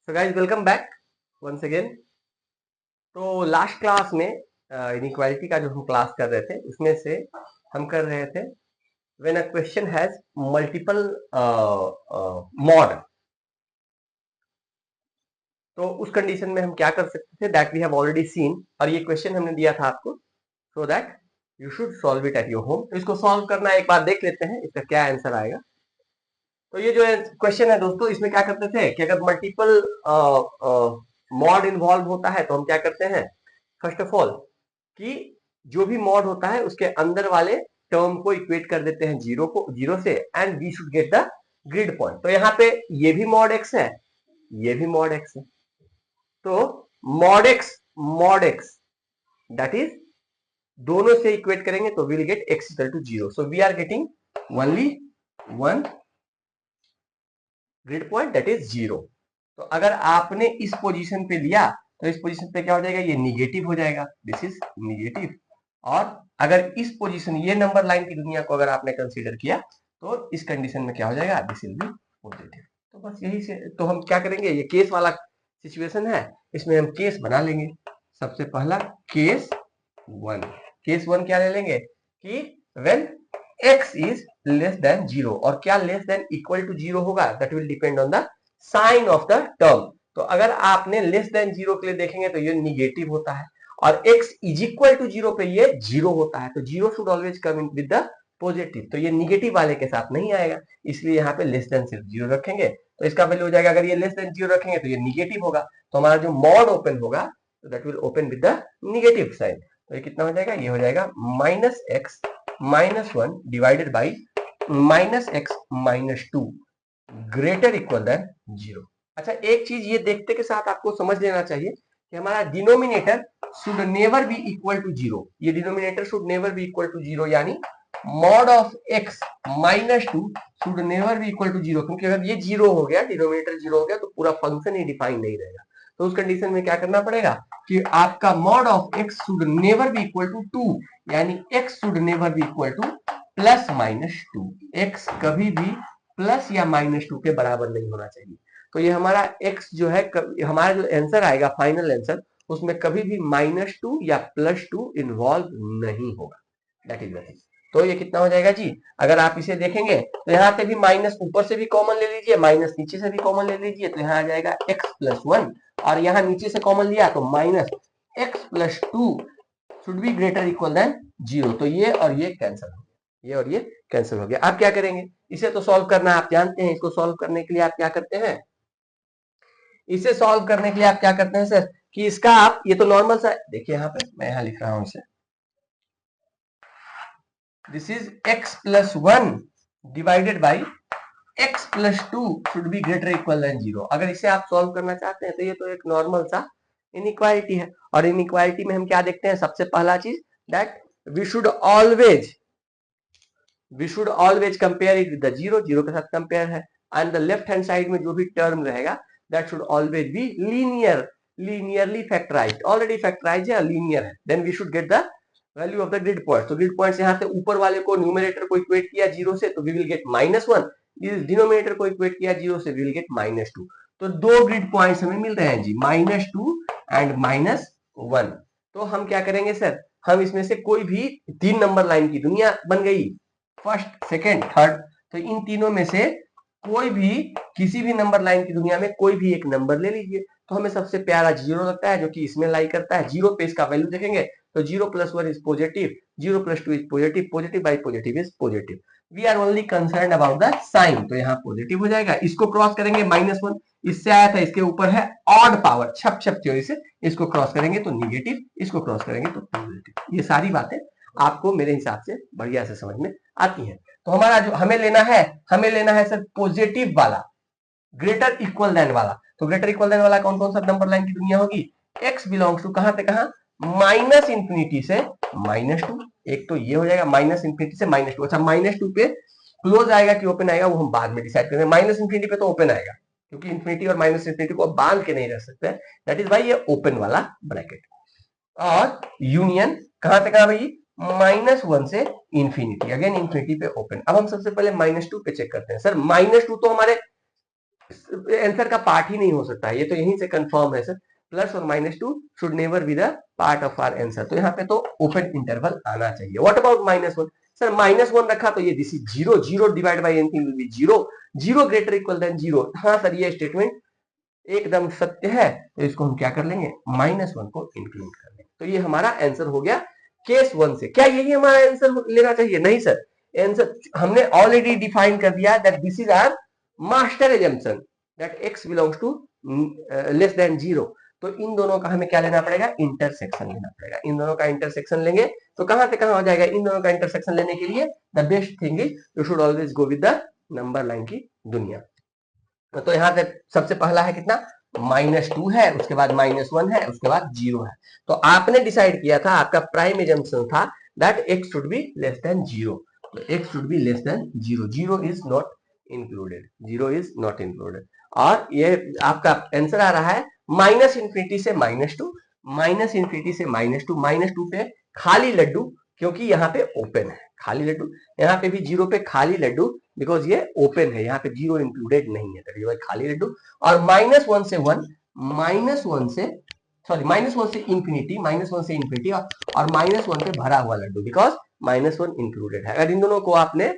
सो guys welcome back once again. तो last class में inequality का जो हम क्लास कर रहे थे उसमें से हम कर रहे थे when a question has multiple mod. तो उस कंडीशन में हम क्या कर सकते थे that we have already seen, और ये क्वेश्चन हमने दिया था आपको so that you should solve it at your home. तो इसको सॉल्व करना एक बार देख लेते हैं इसका क्या आंसर आएगा। तो ये जो क्वेश्चन है दोस्तों, इसमें क्या करते थे कि अगर मल्टीपल मॉड इन्वॉल्व होता है तो हम क्या करते हैं, फर्स्ट ऑफ ऑल कि जो भी मॉड होता है उसके अंदर वाले टर्म को इक्वेट कर देते हैं जीरो से, and we should get the grid point. तो यहाँ पे ये भी मॉड एक्स है, ये भी मॉड एक्स है। तो मॉड एक्स दैट इज दोनों से इक्वेट करेंगे तो we will get x equal to zero. So we are getting only one grid point that is zero. तो अगर आपने इस पोजीशन पे लिया तो इस पोजीशन पे क्या हो जाएगा, ये निगेटिव हो जाएगा, दिस इज निगेटिव। और अगर इस पोजीशन ये नंबर लाइन की दुनिया को अगर आपने कंसीडर किया तो इस कंडीशन में क्या हो जाएगा, दिस विल बी पॉजिटिव। तो बस यही से तो हम क्या करेंगे, ये केस वाला सिचुएशन है, इसमें हम केस बना लेंगे। सबसे पहला केस वन, केस वन क्या ले लेंगे कि when x is less than zero, और क्या less than equal to zero होगा, that will depend on the sign of the term. तो अगर आपने लेस देन जीरो के लिए देखेंगे तो ये निगेटिव होता है, और x is equal to zero पे ये जीरो होता है। तो zero should always come in with the positive, तो ये निगेटिव वाले के साथ नहीं आएगा, इसलिए यहाँ पे लेस देन सिर्फ जीरो रखेंगे तो इसका वैल्यू हो जाएगा, अगर ये लेस देन जीरो रखेंगे तो ये निगेटिव होगा, तो हमारा जो मॉड ओपन होगा that will open with the negative sign. तो ये कितना हो जाएगा, ये हो जाएगा minus x minus one divided by minus x minus two greater equal than zero. अच्छा, एक चीज ये देखते के साथ आपको समझ लेना चाहिए कि हमारा denominator should never be equal to zero. ये denominator should never be equal to zero, यानी mod of x minus two should never be equal to zero, क्योंकि अगर ये जीरो हो गया, डिनोमिनेटर जीरो हो गया, तो पूरा फंक्शन ही डिफाइन नहीं रहेगा। तो उस कंडीशन में क्या करना पड़ेगा कि आपका mod of x should never be equal to two, यानी x should never be equal to plus minus two. X कभी भी प्लस या माइनस टू के बराबर नहीं होना चाहिए। तो ये हमारा x जो है, हमारा जो आंसर आएगा फाइनल आंसर, उसमें कभी भी माइनस टू या प्लस टू इन्वॉल्व नहीं होगा, दैट इज नथिंग। तो ये कितना हो जाएगा जी, अगर आप इसे देखेंगे तो यहाँ पे भी माइनस ऊपर से भी कॉमन ले लीजिए, माइनस नीचे से भी कॉमन ले लीजिए, तो यहाँ आ जाएगा x प्लस वन, और यहाँ नीचे से कॉमन लिया तो minus x plus two should be greater equal than zero. तो ये और ये कैंसिल हो गया, ये और ये कैंसिल हो गया। आप क्या करेंगे, इसे तो सॉल्व करना आप जानते हैं। इसको सॉल्व करने के लिए आप क्या करते हैं, इसे सॉल्व करने के लिए आप क्या करते हैं सर कि इसका आप, ये तो नॉर्मल सा देखिए, यहाँ पे मैं यहाँ लिख रहा हूं इसे, this is x plus one divided by x plus two should be greater equal than zero. अगर इसे आप सॉल्व करना चाहते हैं तो ये तो एक नॉर्मल सा इनइक्वालिटी है, और इनइक्वालिटी में हम क्या देखते हैं, सबसे पहला चीज that we should always compare it with the zero, zero के साथ कंपेयर है, and the left hand side में जो भी टर्म रहेगा that should always be linearly factorized, already factorized है, लीनियर है। Then we should get the value of the grid point. तो ग्रिड पॉइंट यहाँ से ऊपर वाले को न्यूमरेटर को इक्वेट किया जीरो से तो we will get minus one, denominator को इक्वेट किया जीरो से we will get minus two. तो दो ग्रिड पॉइंट्स हमें मिल रहे हैं जी, minus two and minus one. तो हम क्या करेंगे सर, हम इसमें से कोई भी तीन नंबर लाइन की दुनिया बन गई, फर्स्ट सेकेंड थर्ड, तो इन तीनों में से कोई भी, किसी भी नंबर लाइन की दुनिया में कोई भी एक नंबर ले लीजिए। तो हमें सबसे प्यारा जीरो लगता है जो कि इसमें लाई करता है। जीरो पे इसका वैल्यू देखेंगे तो zero plus one is positive, zero plus two is positive, positive by positive is positive. We are only concern about the sign, तो यहाँ पॉजिटिव हो जाएगा। इसको क्रॉस करेंगे माइनस वन, इससे आया था, इसके ऊपर है ऑड पावर, छप छप थ्योरी से इसको क्रॉस करेंगे तो निगेटिव, इसको क्रॉस करेंगे तो पॉजिटिव। ये सारी बातें आपको मेरे हिसाब से बढ़िया से समझ में आती है। तो हमारा जो हमें लेना है सर पॉजिटिव वाला, ग्रेटर इक्वल देन वाला। तो ग्रेटर इक्वल देन वाला कौन कौन सा नंबर लाइन की दुनिया होगी, x बिलोंग्स टू कहां से कहां, माइनस इंफिनिटी से माइनस टू। एक तो ये हो जाएगा माइनस इंफिनिटी से माइनस टू। अच्छा, माइनस टू पे क्लोज आएगा कि ओपन आएगा वो हम बाद में डिसाइड करेंगे। माइनस इंफिनिटी पे तो ओपन आएगा, क्योंकि इंफिनिटी और माइनस इंफिनिटी को बांध के नहीं रख सकते, दैट इज वाई ये ओपन वाला ब्रैकेट। और यूनियन कहां से कहां भाई, माइनस वन से इंफिनिटी, अगेन इंफिनिटी पे ओपन। अब हम सबसे पहले माइनस टू पे चेक करते हैं। सर माइनस टू तो हमारे आंसर का पार्ट ही नहीं हो सकता है, ये तो यहीं से कंफर्म है सर। प्लस और -2 should never be the part of our answer, तो यहाँ पे तो ओपन इंटरवल आना चाहिए। What about -1? सर -1 रखा तो ये this is 0, 0 divide by anything will be 0, 0 greater equal than 0। हाँ सर, ये स्टेटमेंट एकदम सत्य है, तो इसको हम क्या कर लेंगे, -1 को इंक्लूड कर लेंगे। तो ये हमारा आंसर हो गया केस 1 से। क्या यही हमारा आंसर लेना चाहिए? नहीं सर, आंसर हमने ऑलरेडी डिफाइन कर दिया that this is our master assumption that x belongs to less than 0। तो इन दोनों का हमें क्या लेना पड़ेगा, इंटरसेक्शन लेना पड़ेगा। इन दोनों का इंटरसेक्शन लेंगे तो कहां से कहां हो जाएगा? इन दोनों का इंटरसेक्शन लेने के लिए the best thing is you should always go with the number line की दुनिया। तो यहाँ से सबसे पहला है कितना, -2 है, उसके बाद -1 है, उसके बाद 0 है। तो आपने डिसाइड किया था, आपका प्राइम एजम्पशन था that x should be less than 0। तो x should be less than 0, 0 is not included, 0 is not included. और ये आपका आंसर आ रहा है -∞ से -2, -∞ से -2 पे खाली लड्डू, क्योंकि यहाँ पे ओपन है खाली लड्डू, यहाँ पे भी 0 पे खाली लड्डू बिकॉज ये ओपन है, यहाँ पे 0 इंक्लूडेड नहीं है, तो खाली लड्डू। और -1 से 1, -1 से सॉरी -1 से इंफिनिटी, -1 से इंफिनिटी और -1 पे भरा हुआ लड्डू बिकॉज -1 इंक्लूडेड है। अगर इन दोनों को आपने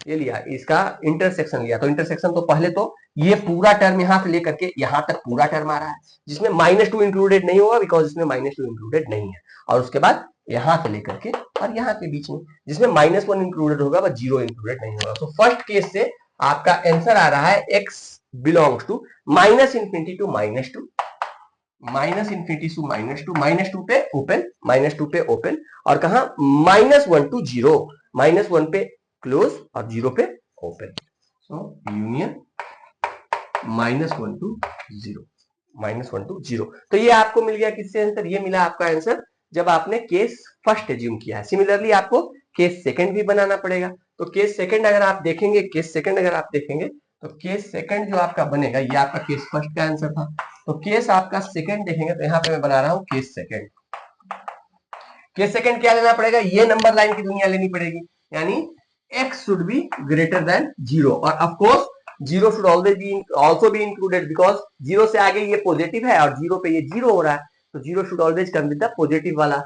ये लिया, इसका इंटरसेक्शन लिया, तो इंटरसेक्शन तो पहले तो ये पूरा टर्म यहां से लेकर के यहां तक पूरा टर्म आ रहा है जिसमें -2 इंक्लूडेड नहीं होगा बिकॉज इसमें -2 इंक्लूडेड नहीं है। और उसके बाद यहां से लेकर के और यहां के बीच में जिसमें -1 इंक्लूडेड होगा वह 0 इंक्लूडेड नहीं होगा। तो फर्स्ट केस से आपका आंसर आ रहा है x बिलोंग्स टू -∞ टू -2, -2 पे ओपन, -2 पे ओपन, और कहा -1 टू 0, -1 पे क्लोज और 0 पे open. So union -1 to 0, -1 to 0। तो ये आपको मिल गया किससे आंसर? ये मिला आपका आंसर जब आपने केस फर्स्ट एज्यूम किया है। सिमिलरली आपको केस सेकंड भी बनाना पड़ेगा। तो केस सेकंड अगर आप देखेंगे, तो केस सेकंड जो आपका बनेगा, ये आपका केस फर्स्ट का आंसर था, तो केस आपका सेकंड देखेंगे तो यहाँ पे मैं बना रहा हूं केस सेकंड। केस सेकंड क्या लेना पड़ेगा? ये नंबर लाइन की दुनिया लेनी पड़ेगी, यानी x should be greater than 0, और of course 0 should always be also be included because 0 से आगे ये पॉजिटिव है और 0 पे ये 0 हो रहा है, तो 0 should always come with the positive वाला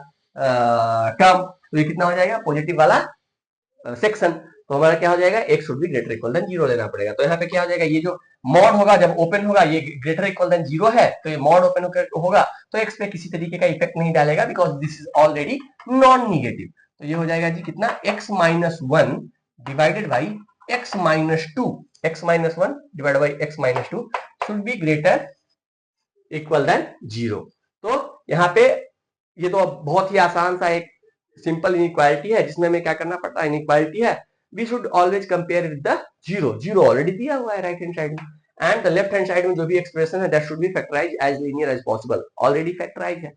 टर्म। तो ये कितना हो जाएगा? पॉजिटिव वाला सेक्शन। तो हमारा क्या हो जाएगा? x should be greater equal than 0 लेना पड़ेगा। तो यहाँ पे क्या हो जाएगा? ये जो मॉड होगा जब ओपन होगा, ये ग्रेटर इक्वल देन 0 है, तो ये मॉड ओपन होगा तो x पे किसी तरीके का इफेक्ट नहीं डालेगा because this is already non negative. तो ये हो जाएगा जी कितना? x -1 divided by x -2, x -1 divided by x -2 should be greater equal than 0। तो यहाँ पे ये तो बहुत ही आसान सा एक सिंपल इनइक्वालिटी है जिसमें हमें क्या करना पड़ता है? इनइक्वालिटी है, we should always compare with the 0, 0 already दिया हुआ है राइट हैंड साइड में, and the left hand side में जो भी एक्सप्रेशन है that should be factorize as linear as possible, already factorize है।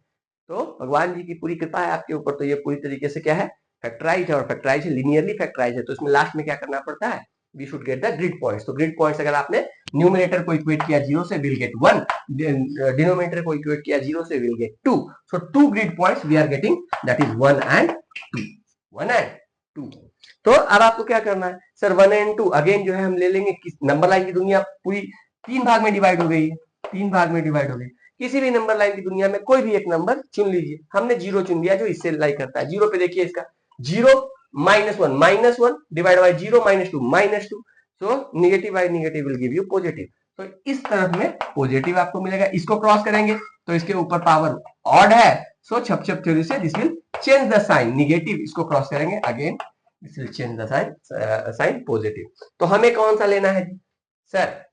तो भगवान जी की पूरी कृपा है आपके ऊपर, तो ये पूरी तरीके से क्या है? फैक्टराइज है, और फैक्टराइज है, लीनियरली फैक्टराइज है। तो इसमें लास्ट में क्या करना पड़ता है? We should get the grid points. तो ग्रिड पॉइंट्स अगर आपने न्यूमरेटर को इक्वेट किया 0 से, विल गेट 1, डिनोमिनेटर को इक्वेट किया 0 से, will get 2। So 2 grid points we are getting, that is 1 and 2, 1 and 2। तो अब आपको क्या करना है? सर 1 एंड 2 अगेन जो है हम ले लेंगे, नंबर लाइन की दुनिया पूरी 3 भाग में डिवाइड हो गई है, 3 भाग में डिवाइड हो गई। किसी भी नंबर लाइन की दुनिया में कोई भी एक नंबर चुन लीजिए। हमने 0 चुन लिया जो इससे लाइक करता है। 0 पे देखिए इसका 0 -1 divide by 0 -2, so negative by negative will give you positive. तो इस तरफ में पॉजिटिव आपको मिलेगा, इसको क्रॉस करेंगे तो इसके ऊपर पावर ऑड है, सो छप छप थ्योरी से this will change the sign, negative इसको क्रॉस करेंगे again this will change the sign positive. तो हमें कौन सा लेना है जी? सर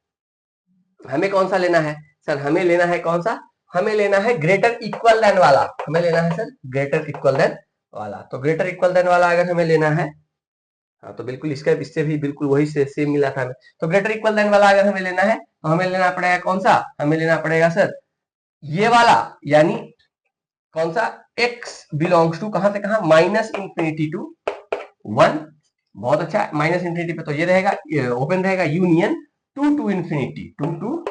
हमें कौन सा लेना है? सर हमें लेना है कौन सा? हमें लेना है ग्रेटर इक्वल देन वाला, हमें लेना है सर ग्रेटर इक्वल देन वाला। तो ग्रेटर इक्वल देन वाला अगर हमें लेना है, हाँ तो बिल्कुल इससे भी बिल्कुल वही से सेम मिला था हमें। तो ग्रेटर इक्वल देन वाला अगर हमें लेना है तो हमें लेना पड़ेगा कौन सा? हमें लेना पड़ेगा सर ये वाला, यानी कौन सा? x बिलोंग्स टू कहां से कहां? -∞ टू 1। बहुत अच्छा, -∞ पे तो ये रहेगा ओपन रहेगा, union 2 to infinity, 2 to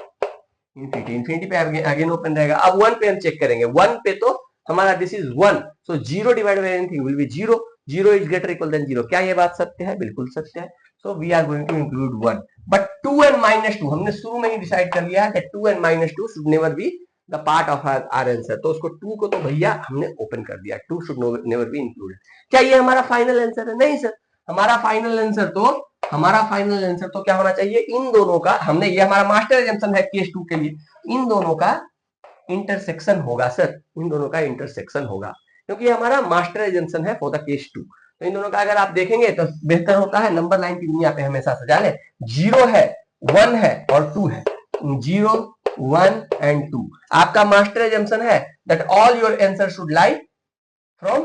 infinity पे अगेन ओपन रहेगा। अब 1 पे हम चेक करेंगे, 1 पे तो हमारा this is 1, so 0 divide by anything will be 0, 0 is greater equal than 0। क्या ये बात सत्य है? बिल्कुल सत्य है। So we are going to include 1, but 2 and -2 हमने शुरू में ही डिसाइड कर लिया है 2 and -2 should never be the part of our answer. तो उसको 2 को तो भैया हमने ओपन कर दिया, 2 शुड नेवर बी इंक्लूडेड। क्या ये हमारा फाइनल आंसर है? नहीं सर, हमारा फाइनल आंसर तो क्या होना चाहिए, इन दोनों का, हमने ये हमारा मास्टर एजम्पशन है केस 2 के लिए, इन दोनों का इंटरसेक्शन होगा सर, इन दोनों का इंटरसेक्शन होगा, क्योंकि हमारा मास्टर एजम्पशन है फॉर द केस 2। तो इन दोनों का अगर आप देखेंगे तो बेहतर होता है नंबर लाइन की दुनिया पे हमेशा सजा ले, 0 है, 1 है और 2 है, 0 1 and 2 आपका मास्टर एजम्पशन है that all your answer should lie from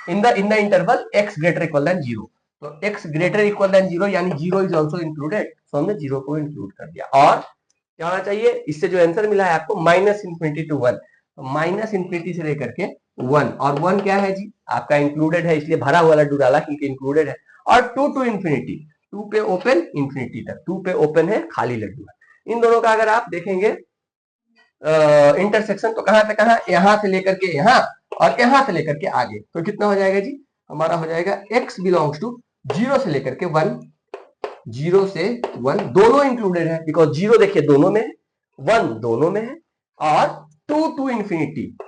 in the interval x greater equal than 0। तो x ग्रेटर इक्वल देन 0 यानी 0 इज आल्सो इंक्लूडेड, तो हमने 0 को इंक्लूड कर दिया। और क्या होना चाहिए, इससे जो आंसर मिला है आपको -∞ to 1, -∞ से लेकर के 1, और 1 क्या है जी आपका इंक्लूडेड है, इसलिए भरा हुआ लड्डू डाला क्योंकि इंक्लूडेड है, और 2 to ∞, 2 पे ओपन इंफिनिटी तक, 2 पे ओपन है खाली लड्डू है। इन दोनों का अगर आप देखेंगे इंटरसेक्शन तो कहां से कहां, यहां से लेकर के यहां और यहां से लेकर के आगे, तो कितना हो जाएगा जी, हमारा हो जाएगा x बिलोंग्स टू 0 से लेकर के 1, 0 से 1 दोनों इंक्लूडेड है, बिकॉज 0 देखिए दोनों में है, 1 दोनों में है, और 2 to ∞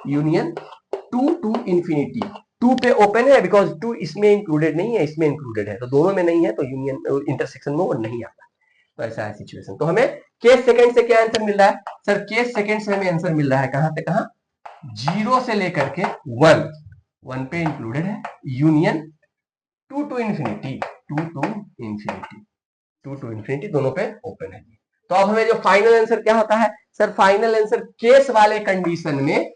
यूनियन 2 to ∞, 2 पे ओपन है बिकॉज 2 इसमें इंक्लूडेड नहीं है, इसमें इंक्लूडेड है, तो दोनों में नहीं है, तो यूनियन इंटरसेक्शन में वो नहीं आता। तो ऐसा है सिचुएशन। तो हमें केस सेकंड से क्या आंसर मिल रहा है सर, केस सेकंड से हमें आंसर मिल रहा है कहां से कहां, 0 से लेकर के 1, 1 पे इंक्लूडेड है, यूनियन 2 to ∞, 2 to ∞, 2 to ∞, दोनों पे ओपन है। तो अब हमें जो फाइनल आंसर क्या होता है सर, फाइनल आंसर केस वाले कंडीशन में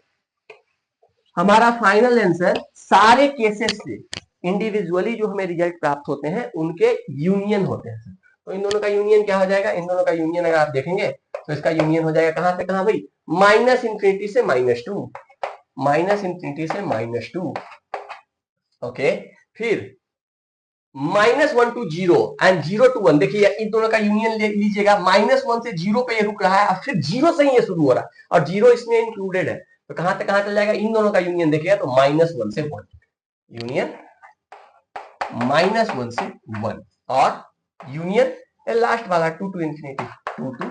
हमारा फाइनल आंसर सारे केसेस से इंडिविजुअली जो हमें रिजल्ट प्राप्त होते हैं उनके यूनियन होते हैं। तो इन दोनों का यूनियन क्या हो जाएगा, इन दोनों का यूनियन अगर आप देखेंगे तो इसका यूनियन हो जाएगा कहां से कहां भाई, -∞ से -2, -∞ से -2, ओके, फिर -1 to 0 एंड 0 to 1, देखिए इन दोनों का यूनियन लीजिएगा, -1 से 0 पे ये रुक रहा है और फिर 0 से ही ये शुरू हो रहा है और 0 इसमें इंक्लूडेड है, तो कहां से कहां चल जाएगा, इन दोनों का यूनियन देखिएगा तो -1 से 1, यूनियन -1 से 1, और यूनियन लास्ट वाला 2 to ∞, 2 to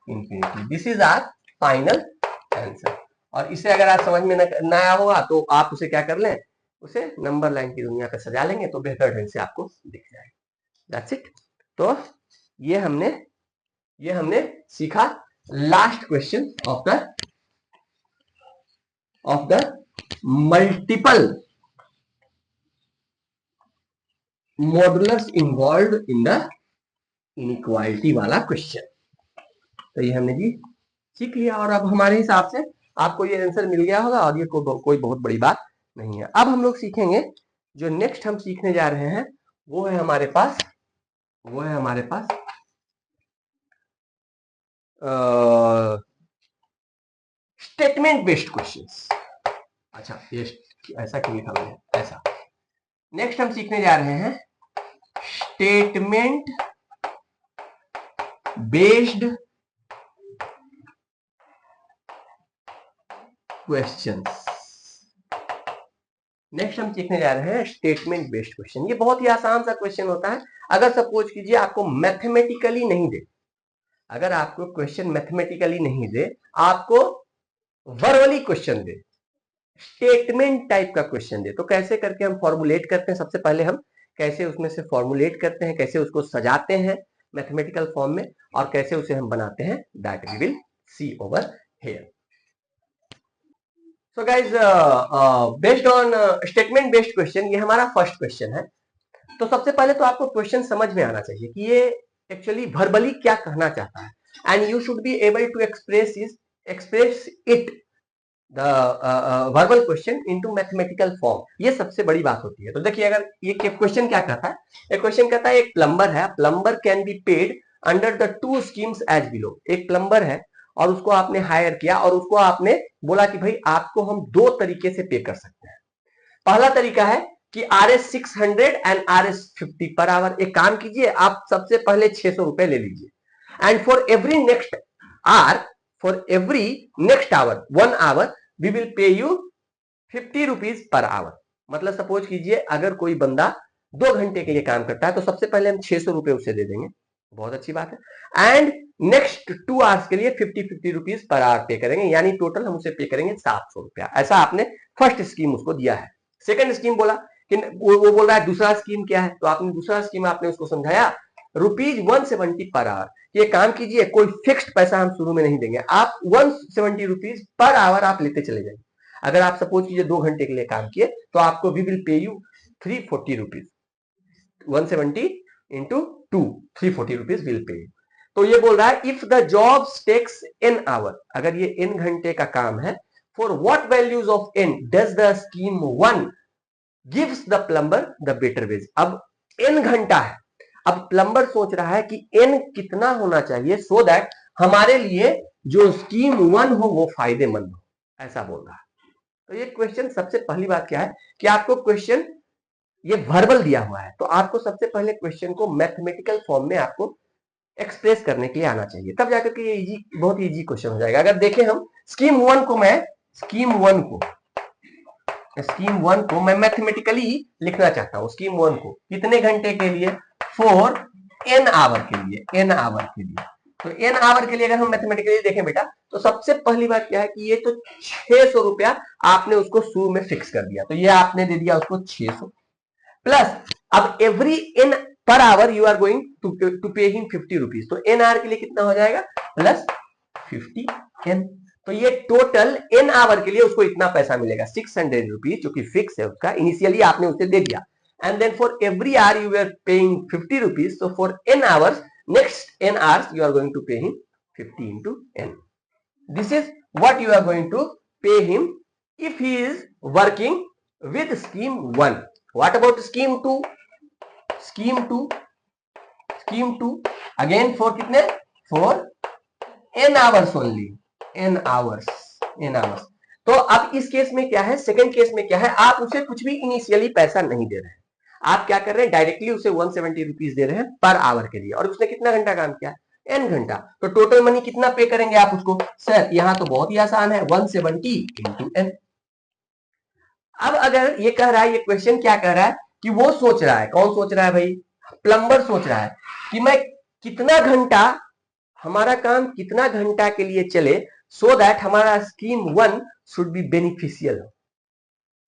∞, this is our final answer. और इसे अगर आप समझ में न आया होगा तो आप उसे क्या कर लें, उसे नंबर लाइन की दुनिया पे सजा लेंगे तो बेहतर ढंग से आपको दिख जाएगा। That's it. तो ये हमने सीखा last question of the multiple modulars involve in the inequality वाला क्वेश्चन। तो ये हमने जी सीख लिया, और अब हमारे हिसाब से आपको ये आंसर मिल गया होगा और ये कोई बहुत बड़ी बात नहीं है। अब हम लोग सीखेंगे, जो नेक्स्ट हम सीखने जा रहे हैं वो है हमारे पास स्टेटमेंट बेस्ड क्वेश्चंस। अच्छा, ये ऐसा क्यों लिखा मैंने, ऐसा। नेक्स्ट हम सीखने जा रहे हैं स्टेटमेंट बेस्ड क्वेश्चंस। नेक्स्ट हम सीखने जा रहे हैं स्टेटमेंट बेस्ड क्वेश्चन। ये बहुत ही आसान सा क्वेश्चन होता है। अगर सपोज कीजिए आपको मैथमेटिकली नहीं दे, अगर आपको क्वेश्चन मैथमेटिकली नहीं दे, आपको वर्बली क्वेश्चन दे, स्टेटमेंट टाइप का क्वेश्चन दे, तो कैसे करके हम फॉर्मुलेट करते हैं, सबसे पहले हम कैसे उसमें से फॉर्मुलेट करते हैं, कैसे उसको सजाते हैं मैथमेटिकल फॉर्म में, और कैसे उसे हम बनाते हैं, that we will see over here. So guys, based on statement based question, ये हमारा फर्स्ट क्वेश्चन है। तो सबसे पहले तो आपको क्वेश्चन समझ में आना चाहिए कि ये एक्चुअली वर्बली क्या कहना चाहता है, and you should be able to express it the verbal question into mathematical form. ये सबसे बड़ी बात होती है। तो देखिए, अगर ये क्वेश्चन क्या कहता है, एक क्वेश्चन कहता है एक प्लम्बर है, plumber can be paid under the 2 schemes as below. एक प्लम्बर है और उसको आपने हायर किया और उसको आपने बोला कि भाई आपको हम 2 तरीके से पे कर सकते हैं। पहला तरीका है कि RS 600 and RS 50 per hour. एक काम कीजिए, आप सबसे पहले 600 रुपए ले लीजिए, and for every next hour 1 hour we will pay you 50 rupees per hour. मतलब सपोज कीजिए अगर कोई बंदा 2 घंटे के लिए काम करता है, तो सबसे पहले हम 600 रुपए उसे दे देंगे, बहुत अच्छी बात है। एंड नेक्स्ट 2 आवर्स के लिए 50 रुपीज पर आवर पे करेंगे, यानी टोटल हम उसे पे करेंगे 700 रुपया। ऐसा आपने फर्स्ट स्कीम उसको दिया है। सेकंड स्कीम बोला कि वो बोल रहा है दूसरा स्कीम क्या है, तो आपने दूसरा स्कीम आपने उसको समझाया ₹170 पर आवर। ये काम कीजिए, कोई फिक्स्ड पैसा हम शुरू में नहीं देंगे, आप 170 रुपीज पर आवर आप लेते चले जाइए। अगर आप सपोज कीजिए 2 घंटे के लिए काम किए तो आपको we will pay you 340 rupees, 170 into 2, 340 rupees will pay. तो ये बोल रहा है if the job takes n hour, अगर ये n घंटे का काम है, for what values of n does the scheme 1 gives the plumber the better wage. अब n घंटा है, अब प्लम्बर सोच रहा है कि n कितना होना चाहिए सो दैट हमारे लिए जो स्कीम 1 हो वो फायदेमंद हो, ऐसा बोल रहा है। तो ये क्वेश्चन, सबसे पहली बात क्या है कि आपको क्वेश्चन ये वर्बल दिया हुआ है, तो आपको सबसे पहले क्वेश्चन को मैथमेटिकल फॉर्म में आपको एक्सप्रेस करने के लिए आना चाहिए, तब जाकर के ये इजी, बहुत इजी क्वेश्चन हो जाएगा। अगर देखें हम स्कीम 1 को, मैं स्कीम 1 को मैं मैथमेटिकली लिखना चाहता हूं। स्कीम 1 को कितने घंटे के लिए, फॉर n आवर के लिए, n आवर के लिए। तो n आवर के लिए अगर हम मैथमेटिकली देखें बेटा, तो सबसे पहली बात क्या है कि ये तो 600 रुपया आपने उसको शुरू में फिक्स कर दिया, तो ये आपने दे दिया उसको 600 प्लस, अब every n per hour you are going to pay him 50 rupees, तो n आवर के लिए कितना हो जाएगा प्लस 50n। तो ये टोटल n आवर के लिए उसको इतना पैसा मिलेगा 600 रुपीज, जो कि फिक्स है उसका, इनिशियली आपने उसे दे दिया। And then for every hour you are paying 50 rupees, so for n hours, next n hours you are going to pay him 50 into n. This is what you are going to pay him if he is working with scheme 1. What about scheme 2? Scheme 2 again for कितने, for n hours only, n hours। तो अब इस case में क्या है, second case में क्या है, आप उसे कुछ भी इनिशियली पैसा नहीं दे रहे हैं, आप क्या कर रहे हैं, डायरेक्टली उसे 170 रुपीज दे रहे हैं पर आवर के लिए, और उसने कितना घंटा काम किया, n घंटा। तो टोटल मनी कितना पे करेंगे आप उसको, सर यहां तो बहुत ही आसान है, 170 इंटू n। अब अगर ये कह रहा है, ये क्वेश्चन क्या कह रहा है कि वो सोच रहा है, कौन सोच रहा है भाई, प्लम्बर सोच रहा है कि मैं कितना घंटा, हमारा काम कितना घंटा के लिए चले, सो दैट हमारा स्कीम 1 शुड बी बेनिफिशियल हो,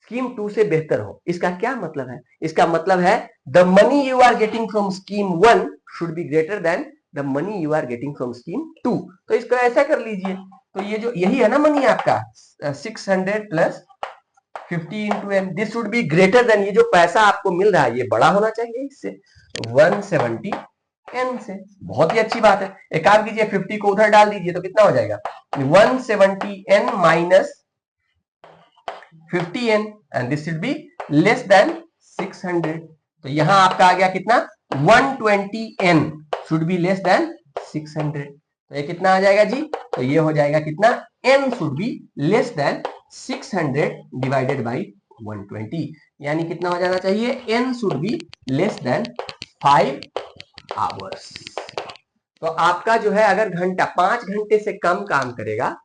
स्कीम 2 से बेहतर हो। इसका क्या मतलब है, इसका मतलब है the money you are getting from scheme 1 should be greater than the money you are getting from scheme 2। तो इसको ऐसा कर लीजिए, तो ये जो यही है ना मनी आपका 600 plus 50 into n, this should be greater than, ये जो पैसा आपको मिल रहा है ये बड़ा होना चाहिए इससे, 170 एन से। बहुत ही अच्छी बात है, एक काम कीजिए 50 को उधर डाल दीजिए तो कितना हो जाएगा, 170 n minus 50n, and this should be less than 600। तो यहां आपका आ गया कितना, 120n should be less than 600। तो ये कितना आ जाएगा जी, तो ये हो जाएगा कितना, n should be less than 600 divided by 120, यानी कितना हो जाना चाहिए, n should be less then 5 hours. तो आपका जो है अगर घंटा 5 घंटे से कम काम करेगा,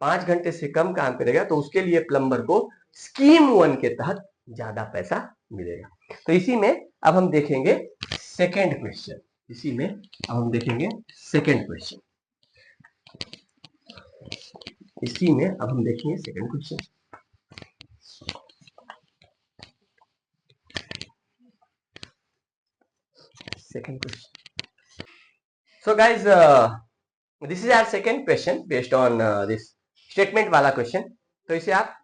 5 घंटे से कम काम करेगा, तो उसके लिए प्लम्बर को स्कीम 1 के तहत ज्यादा पैसा मिलेगा। तो इसी में अब हम देखेंगे second question, second question. So guys, this is our second question based on this statement वाला क्वेश्चन। तो इसे आप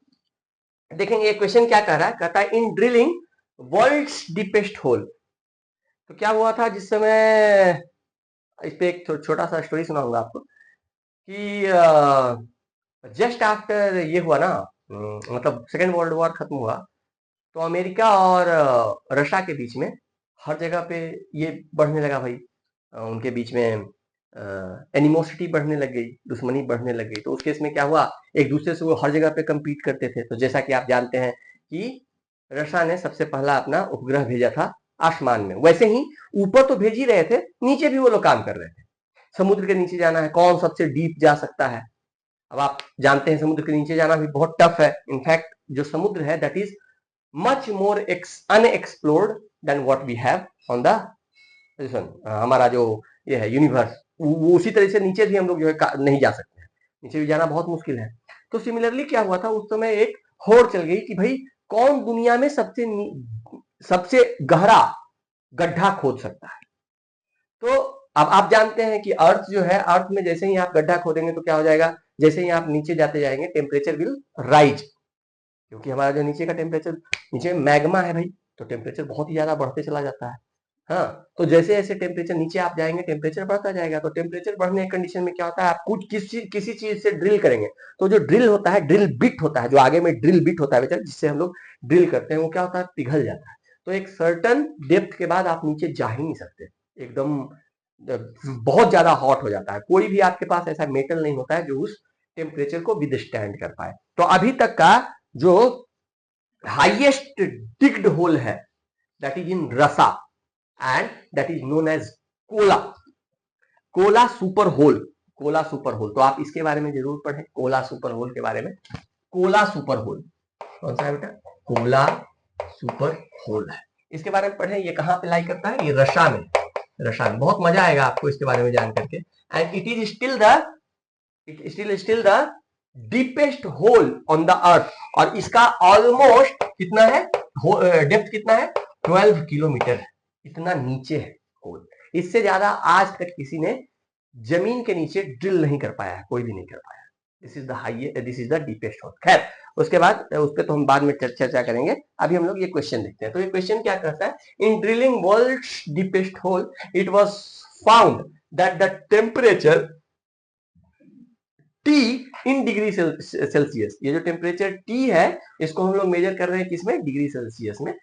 देखेंगे, ये क्वेश्चन क्या कह रहा है, कहता है in drilling world's deepest hole. तो क्या हुआ था जिस समय, इस पे एक छोटा सा स्टोरी सुनाऊंगा आपको कि जस्ट आफ्टर ये हुआ ना, मतलब सेकेंड वर्ल्ड वॉर खत्म हुआ, तो अमेरिका और रशिया के बीच में हर जगह पे ये बढ़ने लगा भाई, उनके बीच में एनिमोसिटी बढ़ने लग गई, दुश्मनी बढ़ने लग गई। तो उस केस में क्या हुआ, एक दूसरे से वो हर जगह पे कम्पीट करते थे। तो जैसा कि आप जानते हैं कि रशिया ने सबसे पहला अपना उपग्रह भेजा था आसमान में, वैसे ही ऊपर तो भेज ही रहे थे, नीचे भी वो लोग काम कर रहे थे। समुद्र के नीचे जाना है, कौन सबसे डीप जा सकता है। अब आप जानते हैं समुद्र के नीचे जाना भी बहुत टफ है, इनफैक्ट जो समुद्र है that is much more unexplored than what we have on the हमारा जो ये है यूनिवर्स, वो उसी तरह से नीचे भी हम लोग जो है नहीं जा सकते हैं, नीचे भी जाना बहुत मुश्किल है। तो सिमिलरली क्या हुआ था, उस समय एक होड़ चल गई कि भाई कौन दुनिया में सबसे गहरा गड्ढा खोद सकता है। तो अब आप जानते हैं कि अर्थ जो है, अर्थ में जैसे ही आप गड्ढा खोदेंगे तो क्या हो जाएगा, जैसे ही आप नीचे जाते जाएंगे टेम्परेचर विल राइज, क्योंकि हमारा जो नीचे का टेम्परेचर, नीचे मैग्मा है भाई, तो टेम्परेचर बहुत ही ज्यादा बढ़ते चला जाता है। हाँ, तो जैसे जैसे टेम्परेचर नीचे आप जाएंगे टेम्परेचर बढ़ता जाएगा। तो टेम्परेचर बढ़ने की कंडीशन में क्या होता है, आप कुछ किसी चीज से ड्रिल करेंगे तो जो ड्रिल होता है, ड्रिल बिट होता है, जो आगे में ड्रिल बिट होता है बेटा, जिससे हम लोग ड्रिल करते हैं, वो क्या होता है, पिघल जाता है। तो एक सर्टन डेप्थ के बाद आप नीचे जा ही नहीं सकते, एकदम बहुत ज्यादा हॉट हो जाता है। कोई भी आपके पास ऐसा मेटल नहीं होता है जो उस टेम्परेचर को विदस्टैंड कर पाए। तो अभी तक का जो हाईएस्ट डिग्ड होल है that is in Russia and that is known as Kola super hole. Kola super hole, तो आप इसके बारे में जरूर पढ़ें, कोला सुपर होल के बारे में। कोला सुपर होल कौन सा है बेटा, कोला सुपर होल है, इसके बारे में पढ़ें। ये कहां पे लाई करता है, ये रशा में, रशा में। बहुत मजा आएगा आपको इसके बारे में जान करके। And it is still the deepest hole on the earth, और इसका ऑलमोस्ट कितना है, डेप्थ कितना है, 12 किलोमीटर, इतना नीचे है होल। इससे ज्यादा आज तक किसी ने जमीन के नीचे ड्रिल नहीं कर पाया है, कोई भी नहीं कर पाया। This is the deepest hole. खैर, उसके बाद उस पर तो हम बाद में चर्चा करेंगे। अभी हम लोग ये क्वेश्चन देखते हैं। तो ये क्वेश्चन क्या कहता है, in drilling world's deepest hole it was found that the temperature T in degree Celsius, ये जो टेम्परेचर T है इसको हम लोग मेजर कर रहे हैं किसमें, डिग्री सेल्सियस में,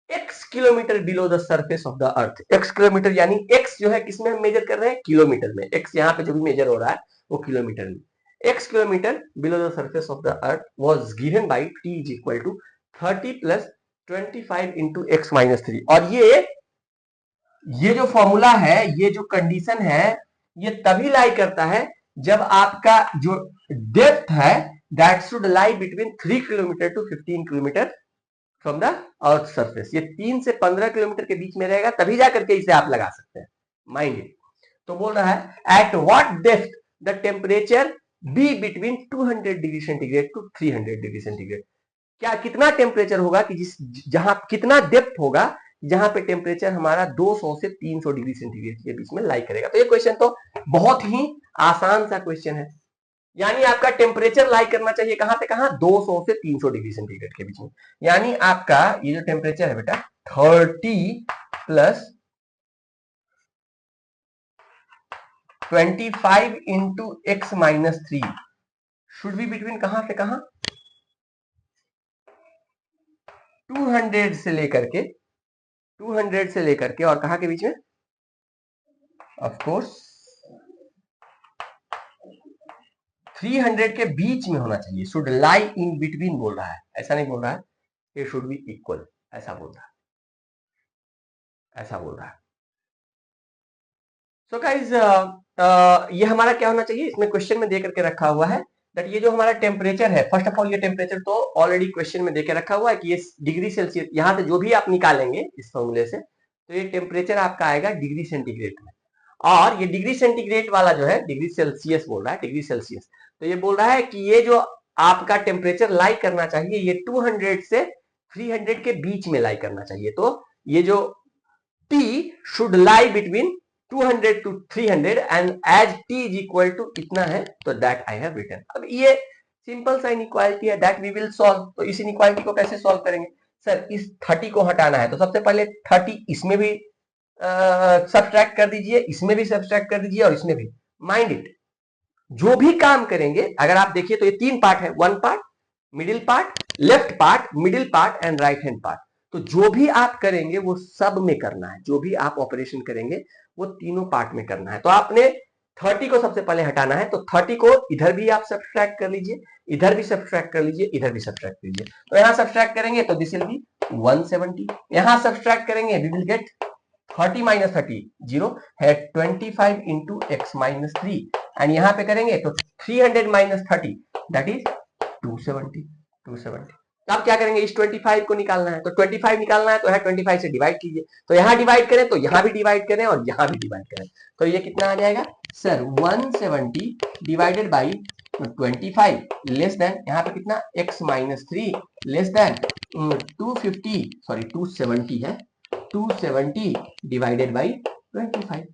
x kilometre below the surface of the earth. x kilometre यानी x जो है किसमें हम मेजर कर रहे हैं, किलोमीटर में। x यहाँ पे जो भी मेजर हो रहा है वो किलोमीटर में। x kilometre below the surface of the earth was given by t is equal to 30 plus 25 into x minus 3। और ये जो फॉर्मूला है, ये जो कंडीशन है, ये तभी लाई करता है जब आपका जो डेप्थ है that should lie between 3 kilometre to 15 kilometre from the earth surface. ये 3 से 15 किलोमीटर के बीच में रहेगा, तभी जाकर के इसे आप लगा सकते हैं, माइंड इट। तो बोल रहा है at what depth the temperature be between 200 degree centigrade to 300 degree centigrade. क्या कितना टेम्परेचर होगा कि जहां कितना डेप्थ होगा जहां पे टेम्परेचर हमारा 200 से 300 डिग्री सेंटीग्रेड के बीच में लाई करेगा। तो ये क्वेश्चन तो बहुत ही आसान सा क्वेश्चन है, यानी आपका टेम्परेचर लाई करना चाहिए कहां से कहां, 200 से 300 डिग्री सेंटीग्रेड के बीच में। यानी आपका ये जो टेम्परेचर है बेटा 30 plus 25 into x minus 3 should be between कहां से कहां, 200 से लेकर के और कहां के बीच में, ऑफ कोर्स 300 के बीच में होना चाहिए। शुड लाई इन बिटवीन बोल रहा है, ऐसा नहीं बोल रहा है ये शुड बी इक्वल, ऐसा बोल रहा है, ऐसा बोल रहा है। सो गाइस ये हमारा क्या होना चाहिए, इसमें क्वेश्चन में दे करके रखा हुआ है दैट ये जो हमारा टेम्परेचर है, फर्स्ट ऑफ ऑल ये टेम्परेचर तो ऑलरेडी क्वेश्चन में देके रखा हुआ है कि ये डिग्री सेल्सियस, यहां से जो भी आप निकालेंगे इस फॉर्मूले से, तो ये टेम्परेचर आपका आएगा डिग्री सेंटीग्रेड में। और ये डिग्री सेंटीग्रेड वाला जो है, डिग्री सेल्सियस बोल रहा है, डिग्री सेल्सियस, तो ये बोल रहा है कि ये जो आपका टेम्परेचर लाई करना चाहिए ये 200 से 300 के बीच में लाई करना चाहिए। तो ये जो T should lie between 200 to 300 and as t is equal to इतना है तो that I have written। अब ये सिंपल सा इनइक्वालिटी है that we will solve। तो इस इनइक्वालिटी को कैसे सॉल्व करेंगे, सर इस 30 को हटाना है तो सबसे पहले 30 इसमें भी सब्ट्रैक्ट कर दीजिए, इसमें भी सब्ट्रैक्ट कर दीजिए और इसमें भी। माइंड इट, जो भी काम करेंगे अगर आप देखिए तो ये 3 पार्ट है, 1 part, middle part, left part, middle part and right hand part. तो जो भी आप करेंगे वो सब में करना है, जो भी आप ऑपरेशन करेंगे वो तीनों पार्ट में करना है। तो आपने 30 को सबसे पहले हटाना है, तो 30 को इधर भी आप सब्ट्रैक्ट कर लीजिए, इधर भी सब्ट्रैक्ट कर लीजिए, इधर भी सब्ट्रैक्ट कीजिए। तो यहां सब्ट्रैक्ट करेंगे तो दिस विल बी 170, यहां सब्ट्रैक्ट करेंगे we will get 30 minus 30 zero है 25 इंटू एक्स माइनस 3 एंड यहां पे करेंगे तो 300 माइनस 30 दैट इज 270। तो आप क्या करेंगे, इस 25 को निकालना है, तो 25 निकालना है तो यहाँ 25 से डिवाइड कीजिए, तो यहाँ डिवाइड करें तो यहाँ भी डिवाइड करें और यहाँ भी डिवाइड करें, तो ये कितना आ जाएगा sir 170 divided by 25 less than यहाँ पे कितना x माइनस 3 लेस देन 270 है 270 डिवाइडेड बाई 25।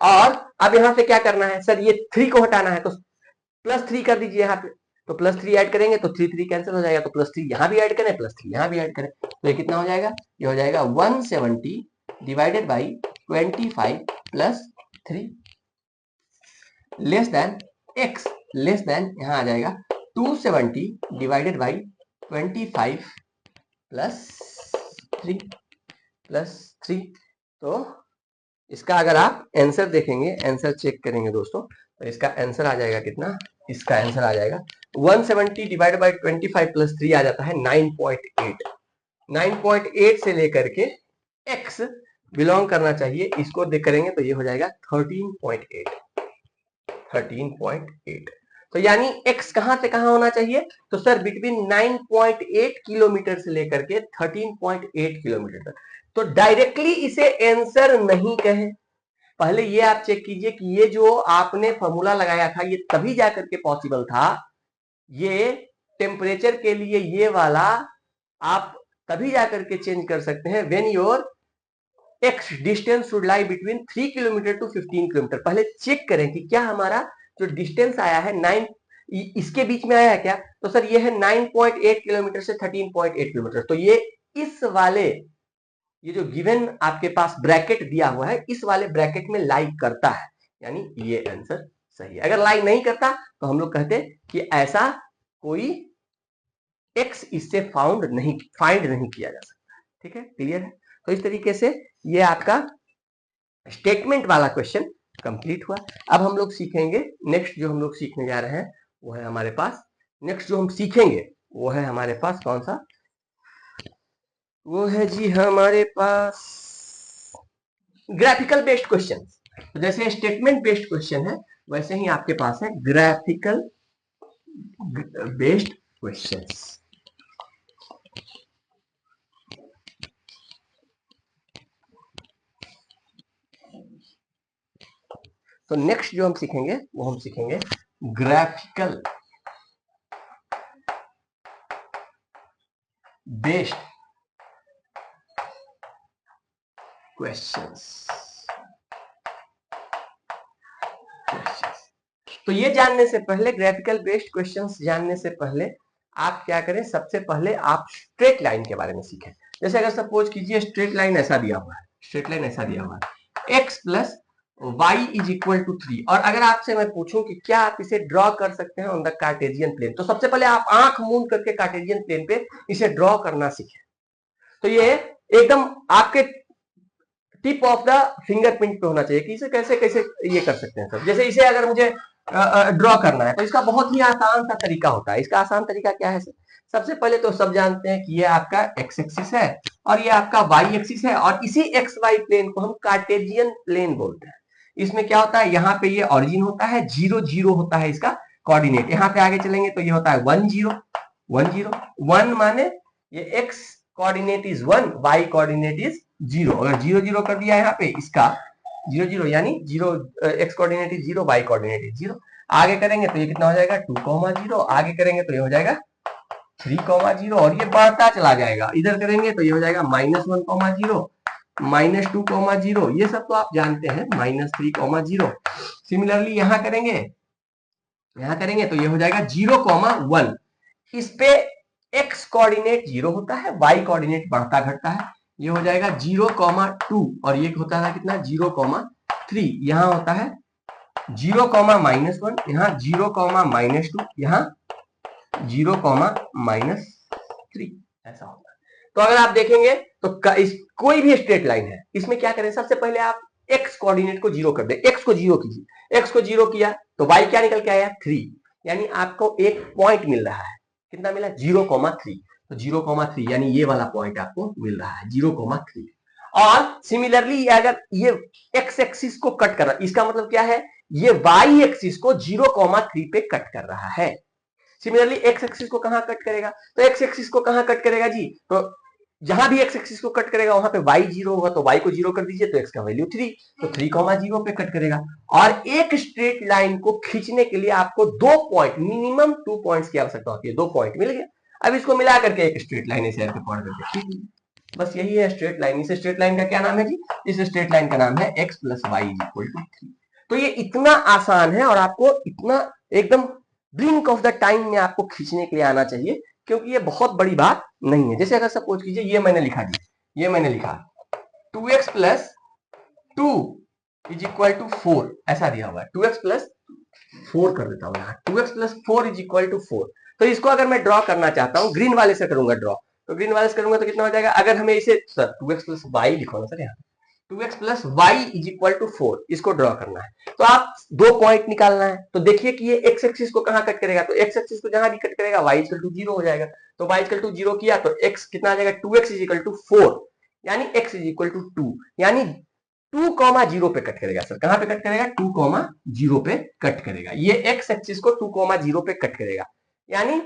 और अब यहाँ से क्या करना है सर, ये 3 को हटाना है तो प्लस 3 कर दीजिए यहाँ पे, तो प्लस 3 ऐड करेंगे तो 3 कैंसिल हो जाएगा, तो प्लस 3 यहाँ भी ऐड करें प्लस 3 यहाँ भी ऐड करें, तो ये कितना हो जाएगा, ये हो जाएगा 170 divided by 25 plus 3 less than x less than यहाँ आ जाएगा 270 डिवाइडेड बाई 25 प्लस 3। तो इसका अगर आप आंसर देखेंगे, आंसर चेक करेंगे दोस्तों, तो इसका आंसर आ जाएगा कितना, इसका आंसर आ जाएगा 170 डिवाइड बाई 25 प्लस 3 आ जाता है 9.8। 9.8 से लेकर के x बिलोंग करना चाहिए, इसको देख करेंगे तो ये हो जाएगा 13.8। तो यानी x कहां से कहां होना चाहिए, तो सर बिटवीन 9.8 किलोमीटर से लेकर के 13.8 किलोमीटर तक। तो डायरेक्टली इसे आंसर नहीं कहे, पहले ये आप चेक कीजिए कि ये जो आपने फॉर्मूला लगाया था ये तभी जाकर के पॉसिबल था, ये टेम्परेचर के लिए ये वाला आप तभी जाकर के चेंज कर सकते हैं when your x distance should lie between 3 kilometre to 15 kilometre. पहले चेक करें कि क्या हमारा जो डिस्टेंस आया है 9 इसके बीच में आया है क्या, तो सर ये है 9.8 किलोमीटर से 13.8 किलोमीटर, तो ये इस वाले ये जो गिवन आपके पास ब्रैकेट दिया हुआ है इस वाले ब्रैकेट में लाई करता है, यानी ये आंसर सही है। अगर लाई नहीं करता तो हम लोग कहते कि ऐसा कोई x इससे फाइंड नहीं किया जा सकता। ठीक है, क्लियर है। तो इस तरीके से ये आपका स्टेटमेंट वाला क्वेश्चन कंप्लीट हुआ। अब हम लोग सीखेंगे नेक्स्ट, जो हम लोग सीखने जा रहे हैं वो है हमारे पास, नेक्स्ट जो हम सीखेंगे वो है हमारे पास कौन सा, वो है जी हमारे पास ग्राफिकल बेस्ड क्वेश्चन। तो जैसे स्टेटमेंट बेस्ड क्वेश्चन है वैसे ही आपके पास है ग्राफिकल बेस्ड क्वेश्चंस। तो नेक्स्ट जो हम सीखेंगे वो हम सीखेंगे ग्राफिकल बेस्ड क्वेश्चंस। तो ये जानने से पहले, ग्राफिकल बेस्ड क्वेश्चंस जानने से पहले आप क्या करें, सबसे पहले आप स्ट्रेट लाइन के बारे में सीखें। जैसे अगर सपोज कीजिए स्ट्रेट लाइन ऐसा दिया हुआ है, स्ट्रेट लाइन ऐसा दिया हुआ है x plus y is equal to 3, और अगर आपसे मैं पूछूं कि क्या आप इसे ड्रॉ कर सकते हैं ऑन द कार्टेशियन प्लेन, तो सबसे पहले आप आंख मूंद करके कार्टेशियन प्लेन पे इसे ड्रॉ करना सीखें। तो ये एकदम आपके टिप ऑफ द फिंगरप्रिंट पे होना चाहिए कि इसे कैसे कैसे ये कर सकते हैं सब। जैसे इसे अगर मुझे ड्रॉ करना है तो इसका बहुत ही आसान सा तरीका होता है। इसका आसान तरीका क्या है सर, सबसे पहले तो सब जानते हैं कि ये आपका एक्स एक्सिस है और ये आपका वाई एक्सिस है, और इसी एक्स वाई प्लेन को हम कार्टेशियन प्लेन बोलते हैं। इसमें क्या होता है, यहाँ पे ये ऑरिजिन होता है, 0 0 होता है इसका कोऑर्डिनेट। यहाँ पे आगे चलेंगे तो ये होता है 1 0 1 0 1 माने ये x coordinate is 1, y coordinate is 0। अगर 0 0 कर दिया यहाँ पे इसका 0 0 यानी 0 x coordinate is 0, y coordinate is 0। आगे करेंगे तो ये कितना हो जाएगा 2,0, आगे करेंगे तो ये हो जाएगा 3,0, और ये बढ़ता चला जाएगा। इधर करेंगे तो ये हो जाएगा -1,0 -2,0, ये सब तो आप जानते हैं, -3,0। सिमिलरली यहाँ करेंगे तो ये हो जाएगा 0,1। इस पे x कोऑर्डिनेट 0 होता है, y कोऑर्डिनेट बढ़ता घटता है, ये हो जाएगा 0,2, और ये होता है कितना 0,3। यहाँ होता है 0,-1, यहाँ 0,-2, यहाँ 0,-3, ऐसा होता है। तो अगर आप देखेंगे तो कोई भी स्ट्रेट लाइन है, इसमें क्या करें, सबसे पहले आप x कोऑर्डिनेट को 0 कर दे, x को 0 कीजिए, x को 0 किया तो y क्या निकल के आया 3, यानी आपको एक पॉइंट मिल रहा है, कितना मिला 0,3, तो 0,3 यानी ये वाला पॉइंट आपको मिल रहा है 0,3। और सिमिलरली अगर ये x एक्सिस को कट कर रहा है, इसका मतलब क्या है, ये y एक्सिस को 0,3 पे कट कर रहा है। सिमिलरली एक्स एक्सिस को कहां कट करेगा, तो एक्स एक्सिस को कहां कट करेगा जी, तो जहां भी एक्स एक्सिस को कट करेगा वहां पे y जीरो होगा, तो y को जीरो कर दीजिए तो x का वैल्यू 3, तो 3,0 पे कट करेगा। और एक स्ट्रेट लाइन को खींचने के लिए आपको 2 पॉइंट, मिनिमम 2 पॉइंट्स की आवश्यकता होती है। 2 पॉइंट मिल गया, अब इसको मिला करके एक स्ट्रेट लाइन ऐसे करके पॉइंट करके खींच लीजिए। बस यही है स्ट्रेट लाइन। इस स्ट्रेट लाइन का क्या नाम है जी, इस स्ट्रेट लाइन का नाम है x plus y is equal to 3। तो ये इतना आसान है और आपको इतना एकदम ब्लिंक ऑफ द टाइम में आपको खींचने के लिए आना चाहिए, क्योंकि ये बहुत बड़ी बात नहीं है। जैसे अगर सपोज कीजिए ये मैंने लिखा जी, ये मैंने लिखा 2x plus 2 is equal to 4, ऐसा दिया हुआ है। 2x प्लस 4 कर देता हूं यहाँ, 2x plus 4 is equal to 4। तो इसको अगर मैं ड्रॉ करना चाहता हूं, ग्रीन वाले से करूंगा ड्रॉ, तो ग्रीन वाले से करूंगा तो कितना हो जाएगा, अगर हमें इसे सर 2x प्लस वाई लिखो ना सर यहाँ, 2x plus y is equal to 4, इसको ड्रॉ करना है। तो आप 2 पॉइंट निकालना है, तो देखिए कि ये x एक्सिस को कहां कट करेगा, तो x एक्सिस को जहां भी कट करेगा y इक्वल टू 0 हो जाएगा। तो y इक्वल टू 0 किया तो x कितना आ जाएगा, 2x इज इक्वल टू 4, यानी x इज इक्वल टू 2, यानी 2,0 पे कट करेगा। सर कहां पे कट करेगा, 2,0 पे कट करेगा। ये x एक्सिस को 2,0 पे कट करेगा, यानी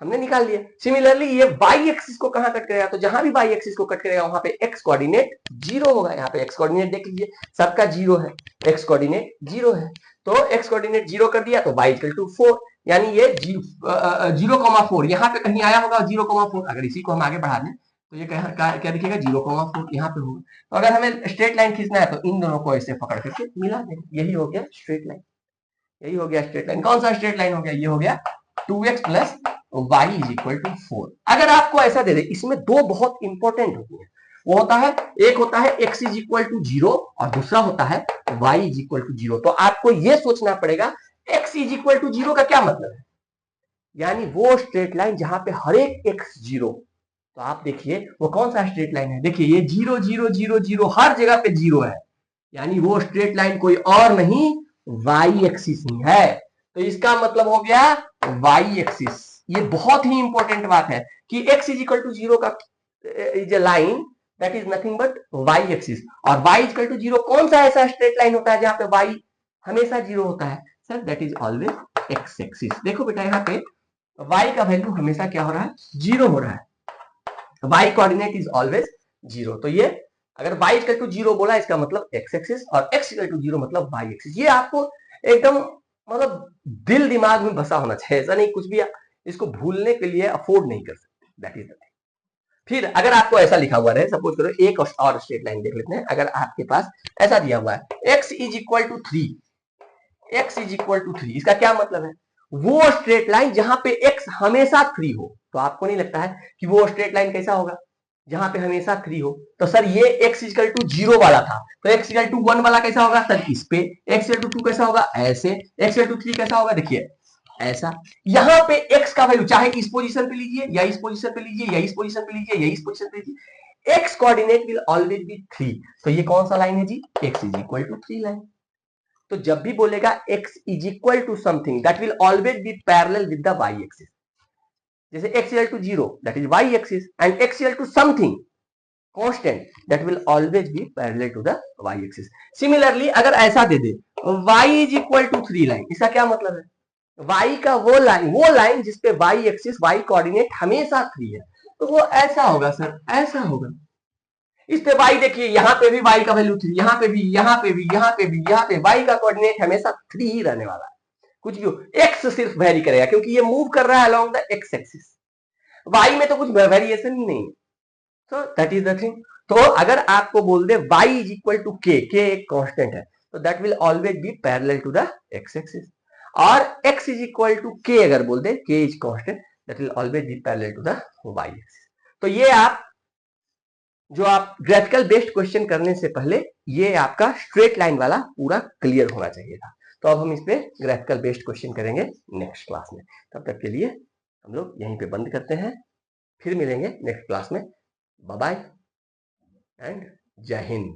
हमने निकाल लिया। सिमिलरली ये y एक्सिस को कहां कट करेगा, तो जहां भी y एक्सिस को कट करेगा वहां पे x कोऑर्डिनेट 0 होगा। यहाँ पे x कोऑर्डिनेट देख लीजिए, सबका 0 है, x कोऑर्डिनेट 0 है, तो x कोऑर्डिनेट 0 कर दिया तो y इक्वल टू 4, यानी ये 0,4 यहाँ पे कहीं आया होगा 0,4। अगर इसी को हम आगे बढ़ा दें तो ये क्या दिखेगा, 0,4 यहाँ पे होगा। तो अगर हमें स्ट्रेट लाइन खींचना है तो इन दोनों को ऐसे पकड़ करके मिला दें, यही हो गया स्ट्रेट लाइन। यही हो गया स्ट्रेट लाइन। कौन सा स्ट्रेट लाइन हो गया, ये हो गया 2x plus y is equal to 4। अगर आपको ऐसा दे दे, इसमें दो बहुत इंपॉर्टेंट होती है, वो होता है, एक होता है x इज इक्वल टू 0 और दूसरा होता है y इज इक्वल टू 0। तो आपको ये सोचना पड़ेगा x इज इक्वल टू 0 का क्या मतलब है, यानी वो स्ट्रेट लाइन जहां पे हर एक x 0। तो आप देखिए वो कौन सा स्ट्रेट लाइन है, देखिए ये 0 0 0 0 हर जगह पे 0 है, यानी वो स्ट्रेट लाइन कोई और नहीं y एक्सिस ही है। तो इसका मतलब हो गया y एक्सिस। ये बहुत ही इंपॉर्टेंट बात है कि x इज इक्वल टू 0 का is a line that is nothing but y axis, और y इज इक्वल टू 0 कौन सा ऐसा स्ट्रेट लाइन होता है जहां पे y हमेशा 0 होता है, sir that is always x axis. देखो बेटा यहाँ पे y का वैल्यू हमेशा क्या हो रहा है, 0 हो रहा है, y कोऑर्डिनेट इज ऑलवेज 0। तो ये अगर y इक्वल टू 0 बोला इसका मतलब x एक्सिस, और x इक्वल टू 0 मतलब y एक्सिस। ये आपको एकदम मतलब दिल दिमाग में बसा होना चाहिए, ऐसा नहीं कुछ भी इसको भूलने के लिए अफोर्ड नहीं कर सकते, दैट इज द थिंग। फिर अगर आपको ऐसा लिखा हुआ रहे, सपोज करो एक और स्ट्रेट लाइन देख लेते हैं। अगर आपके पास ऐसा दिया हुआ है x is equal to 3, x is equal to 3, इसका क्या मतलब है, वो स्ट्रेट लाइन जहां पे x हमेशा 3 हो। तो आपको नहीं लगता है कि वो स्ट्रेट लाइन कैसा होगा, जहां पे हमेशा 3 हो। तो सर ये x इक्वल टू 0 वाला था, तो x इक्वल टू 1 वाला कैसा होगा सर, इस पे। x इक्वल टू 2 कैसा होगा, ऐसे। x इक्वल टू 3 कैसा होगा, देखिए ऐसा। यहां पे x का वैल्यू चाहे इस पोजीशन पे लीजिए या इस पोजीशन पे लीजिए या इस पोजीशन पे लीजिए या इस पोजीशन पे लीजिए, x coordinate will always be 3। तो ये कौन सा लाइन है जी, x is equal to 3 line. तो जब भी बोलेगा x is equal to something that will always be parallel with the y axis. जैसे x equal to 0 that is y axis, and x equal to something constant that will always be parallel to the y axis. Similarly अगर ऐसा दे दे y is equal to 3 line, इसका क्या मतलब है, y का वो line जिसपे y एक्सिस y कोऑर्डिनेट हमेशा 3 है, तो वो ऐसा होगा सर, ऐसा होगा। इस पे y देखिए, यहाँ पे भी y का वैल्यू 3, यहाँ पे भी, यहाँ पे भी, यहाँ पे भी, यहाँ पे y का कोऑर्डिनेट हमेशा 3 ही रहने वाला है, कुछ भी हो। x सिर्फ वेरी करेगा क्योंकि ये मूव कर रहा है along the x axis, y में तो कुछ वेरिएशन ही नहीं। So that is the thing. तो अगर आपको बोल दे y is equal to k, k एक कांस्टेंट है, तो that will always be parallel to the x axis, और x is equal to k अगर बोल दे, k is constant, that will always be parallel to the y axis. तो ये आप graphical based question करने से पहले ये आपका स्ट्रेट लाइन वाला पूरा क्लियर होना चाहिए था। तो अब हम इस पे ग्राफिकल बेस्ड क्वेश्चन करेंगे नेक्स्ट क्लास में। तब तक के लिए हम लोग यहीं पे बंद करते हैं, फिर मिलेंगे नेक्स्ट क्लास में। बाय बाय एंड जय हिंद।